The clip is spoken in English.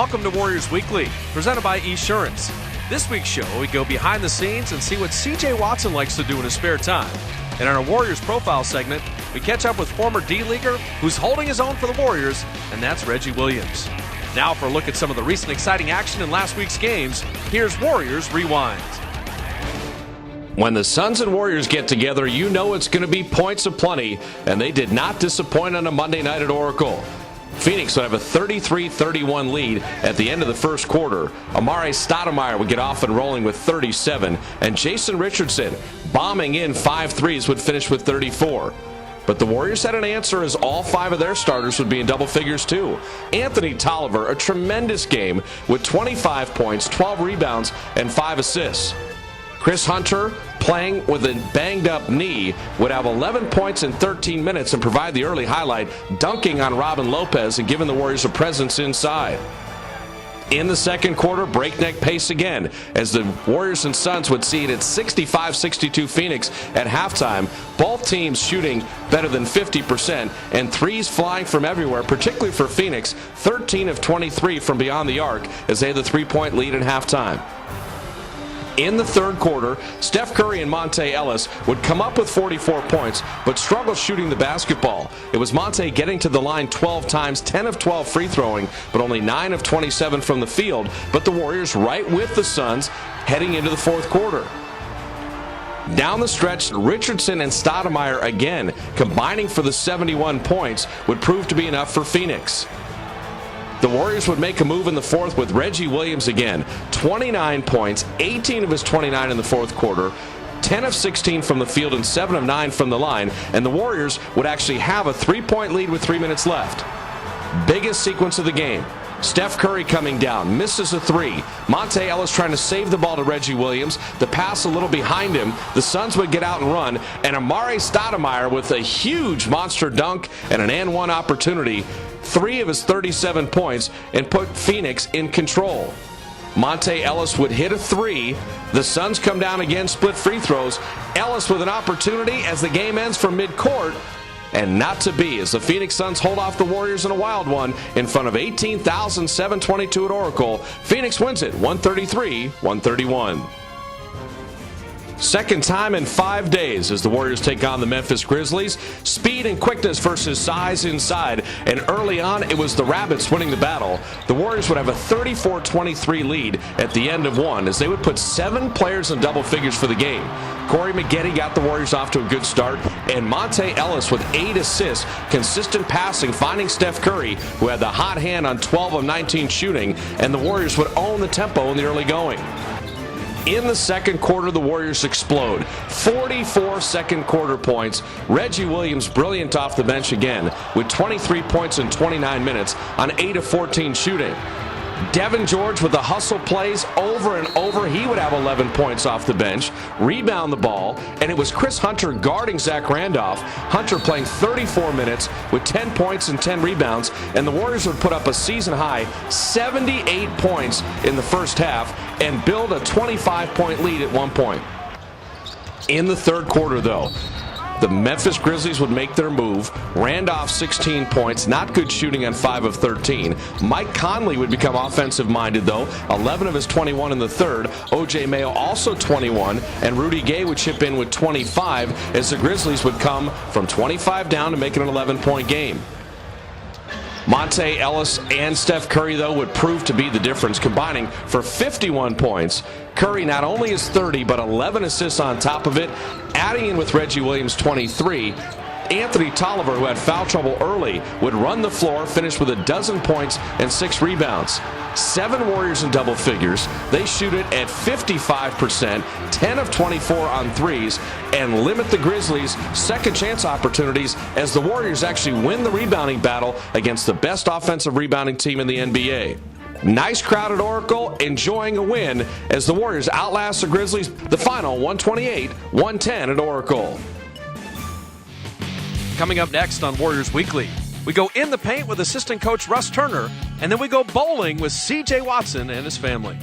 Welcome to Warriors Weekly, presented by Esurance. This week's show, we go behind the scenes and see what C.J. Watson likes to do in his spare time. And in our Warriors Profile segment, we catch up with former D-Leaguer who's holding his own for the Warriors, and that's Reggie Williams. Now for a look at some of the recent exciting action in last week's games, here's Warriors Rewind. When the Suns and Warriors get together, you know it's going to be points aplenty, and they did not disappoint on a Monday night at Oracle. Phoenix would have a 33-31 lead at the end of the first quarter. Amare Stoudemire would get off and rolling with 37, and Jason Richardson, bombing in 5 threes, would finish with 34. But the Warriors had an answer, as all 5 of their starters would be in double figures too. Anthony Tolliver, a tremendous game with 25 points, 12 rebounds, and 5 assists. Chris Hunter, playing with a banged-up knee, would have 11 points in 13 minutes and provide the early highlight, dunking on Robin Lopez and giving the Warriors a presence inside. In the second quarter, breakneck pace again, as the Warriors and Suns would see it at 65-62 Phoenix at halftime. Both teams shooting better than 50% and threes flying from everywhere, particularly for Phoenix, 13 of 23 from beyond the arc as they had the three-point lead at halftime. In the third quarter, Steph Curry and Monte Ellis would come up with 44 points, but struggle shooting the basketball. It was Monte getting to the line 12 times, 10 of 12 free throwing, but only 9 of 27 from the field. But the Warriors right with the Suns heading into the fourth quarter. Down the stretch, Richardson and Stoudemire again, combining for the 71 points, would prove to be enough for Phoenix. The Warriors would make a move in the fourth with Reggie Williams again. 29 points, 18 of his 29 in the fourth quarter, 10 of 16 from the field and 7 of 9 from the line, and the Warriors would actually have a 3-point lead with 3 minutes left. Biggest sequence of the game. Steph Curry coming down, misses a 3. Monte Ellis trying to save the ball to Reggie Williams. The pass a little behind him. The Suns would get out and run, and Amare Stoudemire with a huge monster dunk and an and-one opportunity. 3 of his 37 points and put Phoenix in control. Monte Ellis would hit a 3. The Suns come down again, split free throws. Ellis with an opportunity as the game ends from midcourt. And not to be, as the Phoenix Suns hold off the Warriors in a wild one in front of 18,722 at Oracle. Phoenix wins it 133-131. Second time in 5 days as the Warriors take on the Memphis Grizzlies. Speed and quickness versus size inside. And early on, it was the Rabbits winning the battle. The Warriors would have a 34-23 lead at the end of one, as they would put 7 players in double figures for the game. Corey Maggette got the Warriors off to a good start, and Monte Ellis with 8 assists, consistent passing, finding Steph Curry, who had the hot hand on 12 of 19 shooting, and the Warriors would own the tempo in the early going. In the second quarter, the Warriors explode. 44 second quarter points. Reggie Williams brilliant off the bench again with 23 points in 29 minutes on 8 of 14 shooting. Devin George with the hustle plays over and over. He would have 11 points off the bench, rebound the ball, and it was Chris Hunter guarding Zach Randolph. Hunter playing 34 minutes with 10 points and 10 rebounds, and the Warriors would put up a season-high 78 points in the first half and build a 25-point lead at one point. In the third quarter, though, the Memphis Grizzlies would make their move. Randolph 16 points, not good shooting on 5 of 13. Mike Conley would become offensive-minded, though. 11 of his 21 in the third. O.J. Mayo also 21, and Rudy Gay would chip in with 25 as the Grizzlies would come from 25 down to make it an 11-point game. Monte Ellis and Steph Curry, though, would prove to be the difference, combining for 51 points. Curry not only is 30, but 11 assists on top of it, adding in with Reggie Williams 23. Anthony Tolliver, who had foul trouble early, would run the floor, finish with 12 points and 6 rebounds. 7 Warriors in double figures. They shoot it at 55%, 10 of 24 on threes, and limit the Grizzlies' second chance opportunities as the Warriors actually win the rebounding battle against the best offensive rebounding team in the NBA. Nice crowd at Oracle, enjoying a win as the Warriors outlast the Grizzlies, the final 128-110 at Oracle. Coming up next on Warriors Weekly, we go in the paint with assistant coach Russ Turner, and then we go bowling with C.J. Watson and his family.